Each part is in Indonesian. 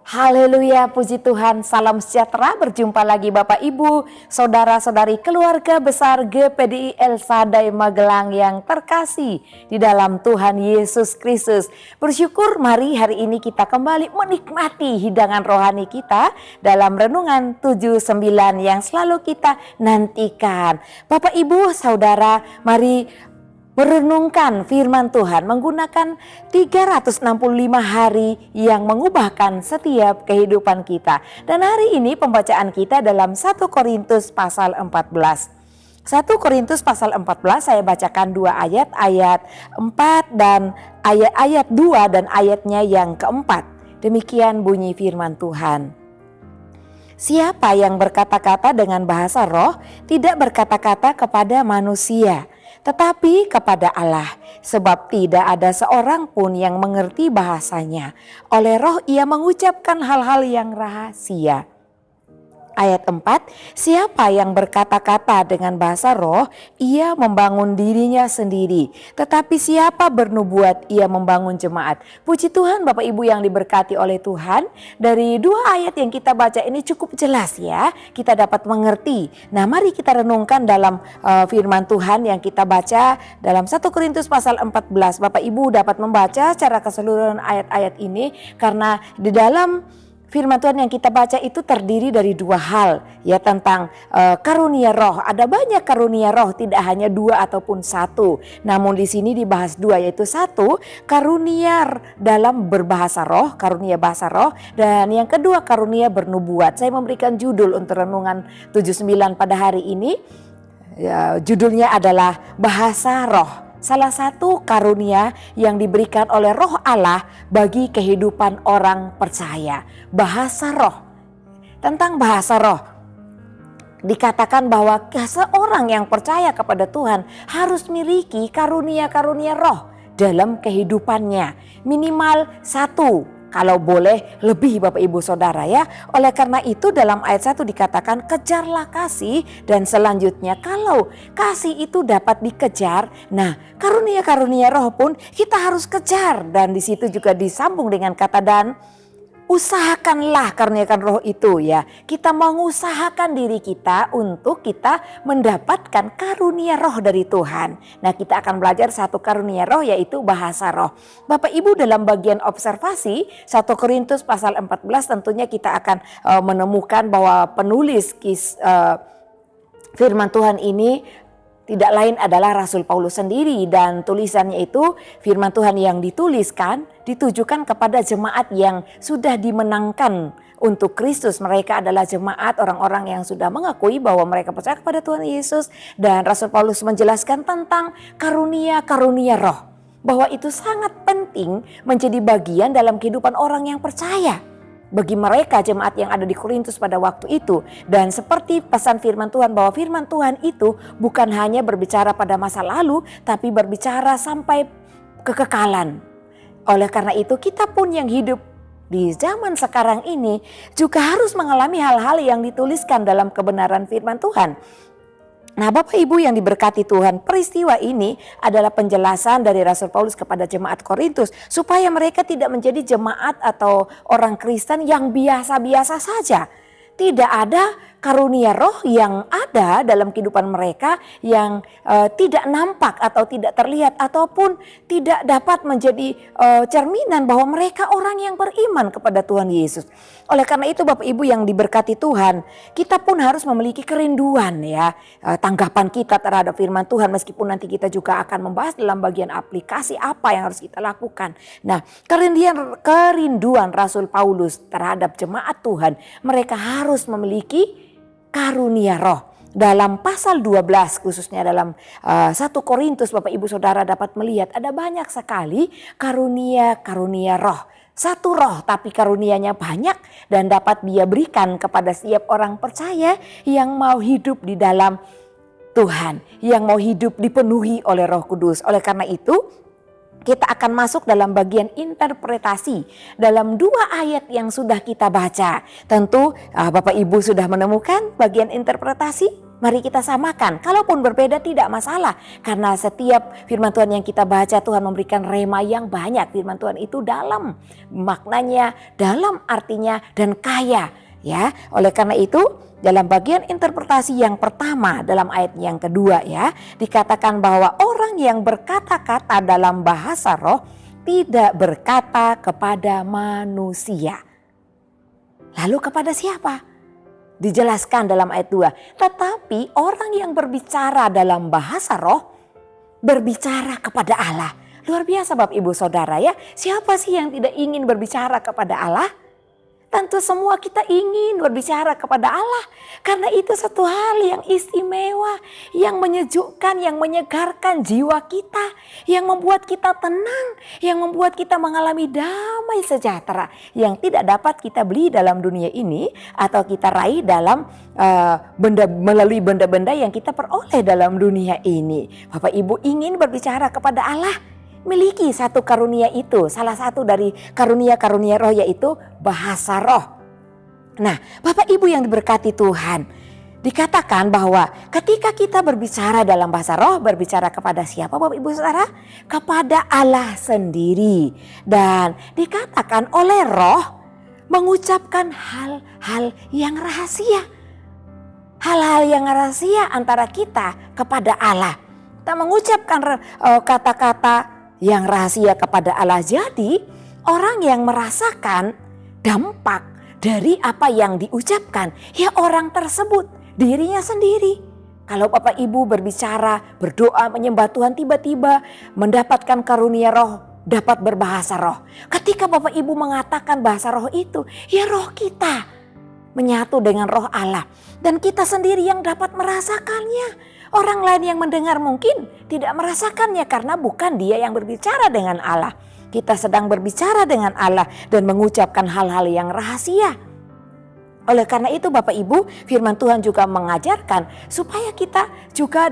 Haleluya, puji Tuhan, salam sejahtera, berjumpa lagi Bapak Ibu, Saudara-saudari keluarga besar GPDI El Shaddai Magelang yang terkasih di dalam Tuhan Yesus Kristus. Bersyukur mari hari ini kita kembali menikmati hidangan rohani kita dalam Renungan 79 yang selalu kita nantikan. Bapak Ibu, Saudara, mari merenungkan firman Tuhan menggunakan 365 hari yang mengubahkan setiap kehidupan kita. Dan hari ini pembacaan kita dalam 1 Korintus pasal 14. 1 Korintus pasal 14 saya bacakan dua ayat 4 dan ayat 2 dan ayatnya yang keempat. Demikian bunyi firman Tuhan. Siapa yang berkata-kata dengan bahasa roh tidak berkata-kata kepada manusia, tetapi kepada Allah, sebab tidak ada seorang pun yang mengerti bahasanya. Oleh roh ia mengucapkan hal-hal yang rahasia. Ayat 4, siapa yang berkata-kata dengan bahasa roh, ia membangun dirinya sendiri. Tetapi siapa bernubuat, ia membangun jemaat. Puji Tuhan Bapak Ibu yang diberkati oleh Tuhan. Dari dua ayat yang kita baca ini cukup jelas ya, kita dapat mengerti. Nah mari kita renungkan dalam firman Tuhan yang kita baca dalam 1 Korintus pasal 14. Bapak Ibu dapat membaca secara keseluruhan ayat-ayat ini karena di dalam firman Tuhan yang kita baca itu terdiri dari dua hal ya, tentang karunia roh. Ada banyak karunia roh, tidak hanya dua ataupun satu. Namun di sini dibahas dua, yaitu satu karunia dalam berbahasa roh, karunia bahasa roh, dan yang kedua karunia bernubuat. Saya memberikan judul untuk renungan 79 pada hari ini. Ya, judulnya adalah bahasa roh. Salah satu karunia yang diberikan oleh roh Allah bagi kehidupan orang percaya. Bahasa roh. Tentang bahasa roh, dikatakan bahwa seorang yang percaya kepada Tuhan harus miliki karunia-karunia roh dalam kehidupannya. Minimal satu. Kalau boleh lebih Bapak Ibu Saudara ya. Oleh karena itu dalam ayat 1 dikatakan kejarlah kasih, dan selanjutnya kalau kasih itu dapat dikejar, nah karunia-karunia roh pun kita harus kejar. Dan di situ juga disambung dengan kata dan. Usahakanlah karunia-karunia roh itu ya. Kita mengusahakan diri kita untuk kita mendapatkan karunia roh dari Tuhan. Nah kita akan belajar satu karunia roh yaitu bahasa roh. Bapak Ibu dalam bagian observasi 1 Korintus pasal 14 tentunya kita akan menemukan bahwa penulis firman Tuhan ini tidak lain adalah Rasul Paulus sendiri, dan tulisannya itu firman Tuhan yang dituliskan ditujukan kepada jemaat yang sudah dimenangkan untuk Kristus. Mereka adalah jemaat orang-orang yang sudah mengakui bahwa mereka percaya kepada Tuhan Yesus, dan Rasul Paulus menjelaskan tentang karunia-karunia roh, bahwa itu sangat penting menjadi bagian dalam kehidupan orang yang percaya. Bagi mereka jemaat yang ada di Korintus pada waktu itu. Dan seperti pesan firman Tuhan bahwa firman Tuhan itu bukan hanya berbicara pada masa lalu, tapi berbicara sampai kekekalan. Oleh karena itu kita pun yang hidup di zaman sekarang ini juga harus mengalami hal-hal yang dituliskan dalam kebenaran firman Tuhan. Nah Bapak Ibu yang diberkati Tuhan, peristiwa ini adalah penjelasan dari Rasul Paulus kepada jemaat Korintus supaya mereka tidak menjadi jemaat atau orang Kristen yang biasa-biasa saja. Tidak ada karunia roh yang ada dalam kehidupan mereka yang tidak nampak atau tidak terlihat ataupun tidak dapat menjadi cerminan bahwa mereka orang yang beriman kepada Tuhan Yesus. Oleh karena itu Bapak Ibu yang diberkati Tuhan, kita pun harus memiliki kerinduan ya, tanggapan kita terhadap firman Tuhan, meskipun nanti kita juga akan membahas dalam bagian aplikasi apa yang harus kita lakukan. Nah kerinduan Rasul Paulus terhadap jemaat Tuhan, mereka harus memiliki karunia roh. Dalam pasal 12 khususnya dalam 1 Korintus Bapak Ibu Saudara dapat melihat ada banyak sekali karunia-karunia roh. Satu roh tapi karunianya banyak dan dapat dia berikan kepada setiap orang percaya yang mau hidup di dalam Tuhan, yang mau hidup dipenuhi oleh Roh Kudus. Oleh karena itu kita akan masuk dalam bagian interpretasi dalam dua ayat yang sudah kita baca. Tentu Bapak Ibu sudah menemukan bagian interpretasi. Mari kita samakan, kalaupun berbeda tidak masalah. Karena setiap firman Tuhan yang kita baca, Tuhan memberikan rema yang banyak. Firman Tuhan itu dalam maknanya, dalam artinya, dan kaya. Ya, oleh karena itu dalam bagian interpretasi yang pertama dalam ayat yang kedua ya, dikatakan bahwa orang yang berkata-kata dalam bahasa roh tidak berkata kepada manusia. Lalu kepada siapa? Dijelaskan dalam ayat 2. Tetapi orang yang berbicara dalam bahasa roh berbicara kepada Allah. Luar biasa Bapak Ibu Saudara ya. Siapa sih yang tidak ingin berbicara kepada Allah? Tentu semua kita ingin berbicara kepada Allah. Karena itu satu hal yang istimewa, yang menyejukkan, yang menyegarkan jiwa kita, yang membuat kita tenang, yang membuat kita mengalami damai sejahtera yang tidak dapat kita beli dalam dunia ini atau kita raih dalam melalui benda-benda yang kita peroleh dalam dunia ini. Bapak Ibu ingin berbicara kepada Allah? Miliki satu karunia itu, salah satu dari karunia-karunia roh yaitu bahasa roh. Nah, Bapak Ibu yang diberkati Tuhan, dikatakan bahwa ketika kita berbicara dalam bahasa roh, berbicara kepada siapa Bapak Ibu Saudara? Kepada Allah sendiri. Dan dikatakan oleh roh mengucapkan hal-hal yang rahasia. Hal-hal yang rahasia antara kita kepada Allah. Kita mengucapkan kata-kata yang rahasia kepada Allah. Jadi orang yang merasakan dampak dari apa yang diucapkan, ya orang tersebut dirinya sendiri. Kalau Bapak Ibu berbicara, berdoa, menyembah Tuhan, tiba-tiba mendapatkan karunia roh, dapat berbahasa roh. Ketika Bapak Ibu mengatakan bahasa roh itu, ya roh kita menyatu dengan roh Allah. Dan kita sendiri yang dapat merasakannya. Orang lain yang mendengar mungkin tidak merasakannya karena bukan dia yang berbicara dengan Allah. Kita sedang berbicara dengan Allah dan mengucapkan hal-hal yang rahasia. Oleh karena itu Bapak Ibu, firman Tuhan juga mengajarkan supaya kita juga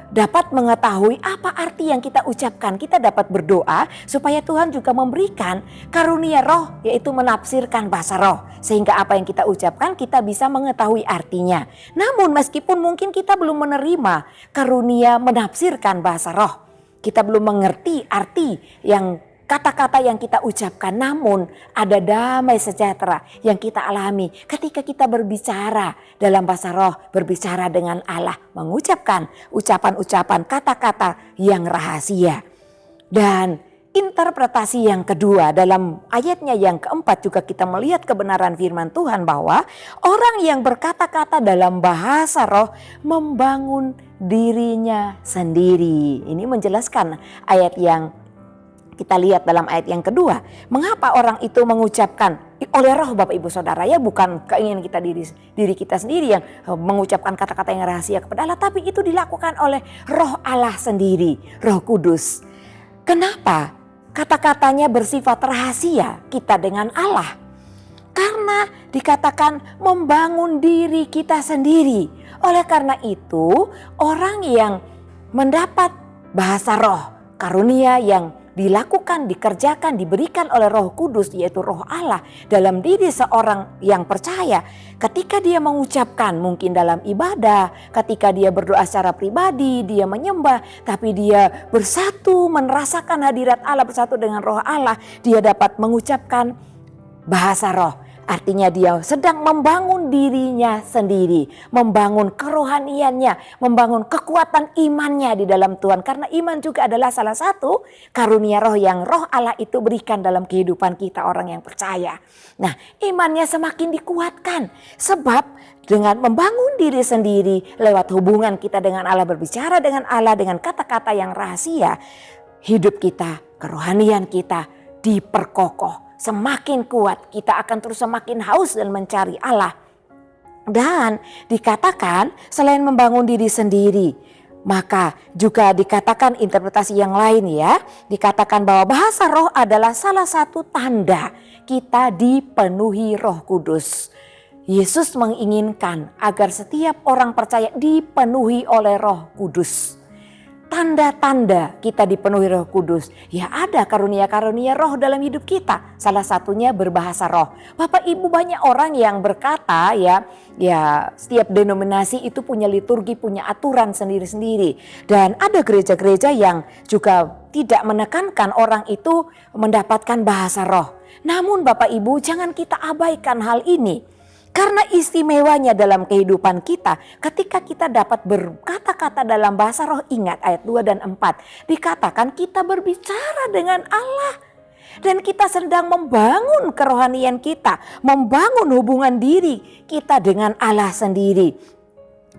dapat mengetahui apa arti yang kita ucapkan. Kita dapat berdoa supaya Tuhan juga memberikan karunia roh, yaitu menafsirkan bahasa roh. Sehingga apa yang kita ucapkan kita bisa mengetahui artinya. Namun meskipun mungkin kita belum menerima karunia menafsirkan bahasa roh, kita belum mengerti arti yang kata-kata yang kita ucapkan, namun ada damai sejahtera yang kita alami ketika kita berbicara dalam bahasa roh, berbicara dengan Allah, mengucapkan ucapan-ucapan kata-kata yang rahasia. Dan interpretasi yang kedua dalam ayatnya yang keempat juga kita melihat kebenaran firman Tuhan bahwa orang yang berkata-kata dalam bahasa roh membangun dirinya sendiri. Ini menjelaskan ayat yang kita lihat dalam ayat yang kedua. Mengapa orang itu mengucapkan oleh roh Bapak Ibu Saudara ya, bukan keinginan kita diri kita sendiri yang mengucapkan kata-kata yang rahasia kepada Allah, tapi itu dilakukan oleh roh Allah sendiri, Roh Kudus. Kenapa kata-katanya bersifat rahasia kita dengan Allah? Karena dikatakan membangun diri kita sendiri. Oleh karena itu orang yang mendapat bahasa roh, karunia yang dilakukan, dikerjakan, diberikan oleh Roh Kudus yaitu Roh Allah dalam diri seorang yang percaya. Ketika dia mengucapkan mungkin dalam ibadah, ketika dia berdoa secara pribadi, dia menyembah, tapi dia bersatu merasakan hadirat Allah, bersatu dengan Roh Allah, dia dapat mengucapkan bahasa roh. Artinya dia sedang membangun dirinya sendiri, membangun kerohaniannya, membangun kekuatan imannya di dalam Tuhan. Karena iman juga adalah salah satu karunia roh yang roh Allah itu berikan dalam kehidupan kita orang yang percaya. Nah, imannya semakin dikuatkan sebab dengan membangun diri sendiri lewat hubungan kita dengan Allah, berbicara dengan Allah dengan kata-kata yang rahasia, hidup kita, kerohanian kita diperkokoh. Semakin kuat, kita akan terus semakin haus dan mencari Allah. Dan dikatakan selain membangun diri sendiri, maka juga dikatakan interpretasi yang lain ya. Dikatakan bahwa bahasa roh adalah salah satu tanda kita dipenuhi Roh Kudus. Yesus menginginkan agar setiap orang percaya dipenuhi oleh Roh Kudus. tanda-tanda kita dipenuhi Roh Kudus? Ya ada karunia-karunia roh dalam hidup kita. Salah satunya berbahasa roh. Bapak Ibu, banyak orang yang berkata ya setiap denominasi itu punya liturgi, punya aturan sendiri-sendiri. Dan ada gereja-gereja yang juga tidak menekankan orang itu mendapatkan bahasa roh. Namun Bapak Ibu, jangan kita abaikan hal ini. Karena istimewanya dalam kehidupan kita, ketika kita dapat berkata-kata dalam bahasa roh, ingat ayat 2 dan 4, dikatakan kita berbicara dengan Allah. Dan kita sedang membangun kerohanian kita, membangun hubungan diri kita dengan Allah sendiri.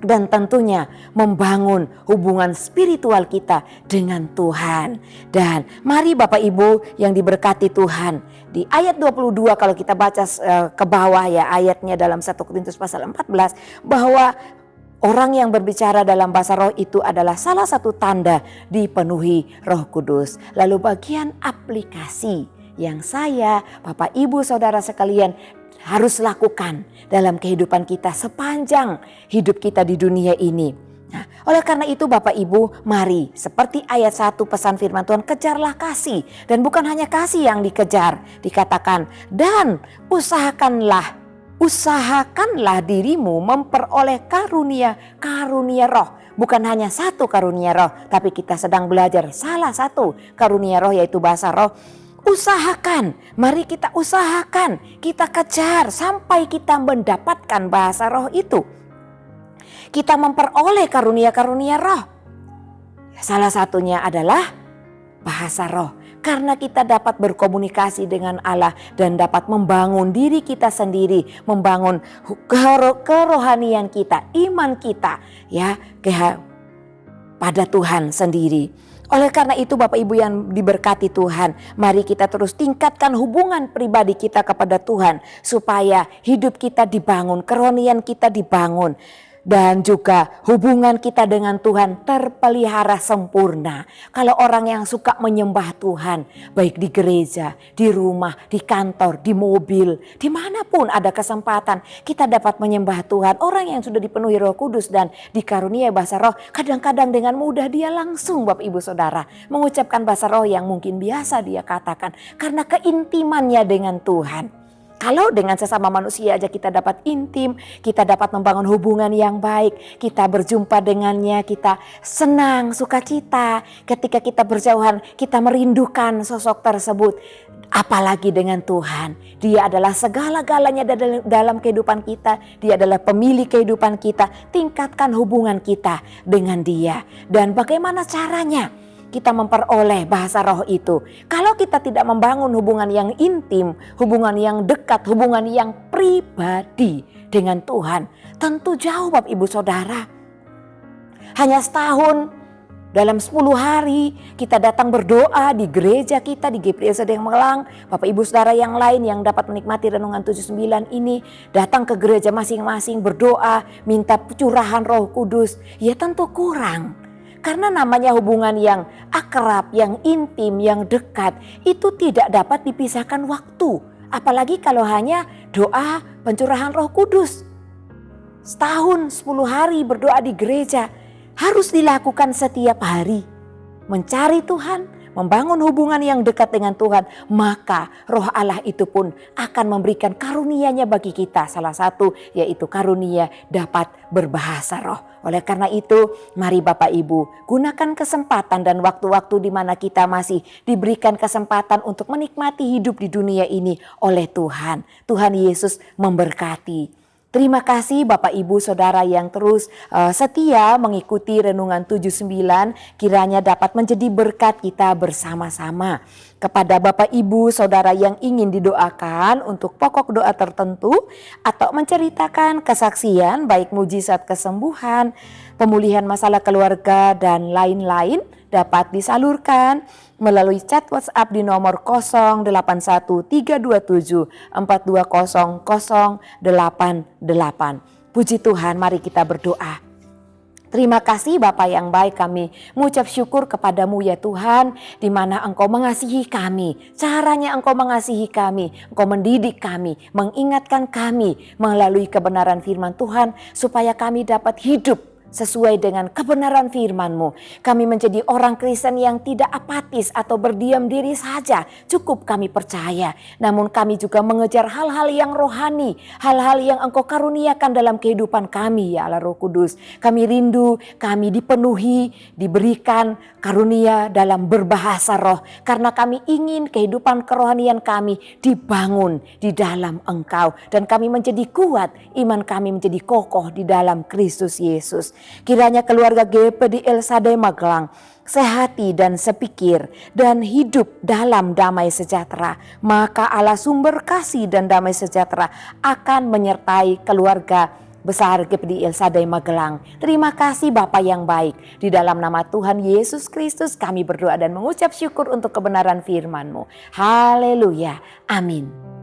Dan tentunya membangun hubungan spiritual kita dengan Tuhan. Dan mari Bapak Ibu yang diberkati Tuhan, di ayat 22 kalau kita baca ke bawah ya ayatnya dalam 1 Korintus pasal 14, bahwa orang yang berbicara dalam bahasa roh itu adalah salah satu tanda dipenuhi Roh Kudus. Lalu bagian aplikasi yang saya, Bapak Ibu Saudara sekalian harus lakukan dalam kehidupan kita sepanjang hidup kita di dunia ini. Nah, oleh karena itu Bapak Ibu, mari seperti ayat 1 pesan firman Tuhan, kejarlah kasih. Dan bukan hanya kasih yang dikejar, dikatakan dan usahakanlah dirimu memperoleh karunia roh. Bukan hanya satu karunia roh, tapi kita sedang belajar salah satu karunia roh, yaitu bahasa roh. Usahakan, mari kita usahakan, kita kejar sampai kita mendapatkan bahasa roh itu. Kita memperoleh karunia-karunia roh. Salah satunya adalah bahasa roh. Karena kita dapat berkomunikasi dengan Allah dan dapat membangun diri kita sendiri, membangun kerohanian kita, iman kita ya pada Tuhan sendiri. Oleh karena itu Bapak Ibu yang diberkati Tuhan, mari kita terus tingkatkan hubungan pribadi kita kepada Tuhan supaya hidup kita dibangun, kerohanian kita dibangun. Dan juga hubungan kita dengan Tuhan terpelihara sempurna. Kalau orang yang suka menyembah Tuhan, baik di gereja, di rumah, di kantor, di mobil, dimanapun ada kesempatan kita dapat menyembah Tuhan. Orang yang sudah dipenuhi Roh Kudus dan dikaruniai bahasa roh, kadang-kadang dengan mudah dia langsung Bapak Ibu Saudara mengucapkan bahasa roh yang mungkin biasa dia katakan. Karena keintimannya dengan Tuhan. Kalau dengan sesama manusia aja kita dapat intim, kita dapat membangun hubungan yang baik, kita berjumpa dengannya, kita senang, sukacita. Ketika kita berjauhan, kita merindukan sosok tersebut. Apalagi dengan Tuhan, Dia adalah segala-galanya dalam kehidupan kita. Dia adalah pemilik kehidupan kita. Tingkatkan hubungan kita dengan Dia. Dan bagaimana caranya kita memperoleh bahasa roh itu? Kalau kita tidak membangun hubungan yang intim, hubungan yang dekat, hubungan yang pribadi dengan Tuhan, tentu jauh Bapak Ibu Saudara. Hanya setahun, dalam 10 hari kita datang berdoa di gereja kita, di GPI Sadai Magelang. Bapak Ibu Saudara yang lain yang dapat menikmati Renungan 79 ini, datang ke gereja masing-masing berdoa, minta curahan Roh Kudus, ya tentu kurang. Karena namanya hubungan yang akrab, yang intim, yang dekat, itu tidak dapat dipisahkan waktu. Apalagi kalau hanya doa pencurahan Roh Kudus. Setahun 10 hari berdoa di gereja harus dilakukan setiap hari. Mencari Tuhan, membangun hubungan yang dekat dengan Tuhan, maka Roh Allah itu pun akan memberikan karunia-Nya bagi kita. Salah satu yaitu karunia dapat berbahasa roh. Oleh karena itu, mari Bapak Ibu gunakan kesempatan dan waktu-waktu di mana kita masih diberikan kesempatan untuk menikmati hidup di dunia ini oleh Tuhan. Tuhan Yesus memberkati. Terima kasih Bapak Ibu Saudara yang terus setia mengikuti Renungan 79, kiranya dapat menjadi berkat kita bersama-sama. Kepada Bapak Ibu Saudara yang ingin didoakan untuk pokok doa tertentu atau menceritakan kesaksian baik mujizat kesembuhan, pemulihan masalah keluarga dan lain-lain, dapat disalurkan melalui chat WhatsApp di nomor 081320020888. Puji Tuhan, mari kita berdoa. Terima kasih Bapa yang baik, kami mengucap syukur kepadamu ya Tuhan, di mana Engkau mengasihi kami. Caranya Engkau mengasihi kami, Engkau mendidik kami, mengingatkan kami melalui kebenaran firman Tuhan supaya kami dapat hidup sesuai dengan kebenaran firman-Mu. Kami menjadi orang Kristen yang tidak apatis atau berdiam diri saja. Cukup kami percaya. Namun kami juga mengejar hal-hal yang rohani. Hal-hal yang Engkau karuniakan dalam kehidupan kami ya Allah Roh Kudus. Kami rindu, kami dipenuhi, diberikan karunia dalam berbahasa roh. Karena kami ingin kehidupan kerohanian kami dibangun di dalam Engkau. Dan kami menjadi kuat, iman kami menjadi kokoh di dalam Kristus Yesus. Kiranya keluarga GPD El Shaddai Magelang sehati dan sepikir dan hidup dalam damai sejahtera. Maka Allah sumber kasih dan damai sejahtera akan menyertai keluarga besar GPD El Shaddai Magelang. Terima kasih Bapa yang baik. Di dalam nama Tuhan Yesus Kristus kami berdoa dan mengucap syukur untuk kebenaran firman-Mu. Haleluya. Amin.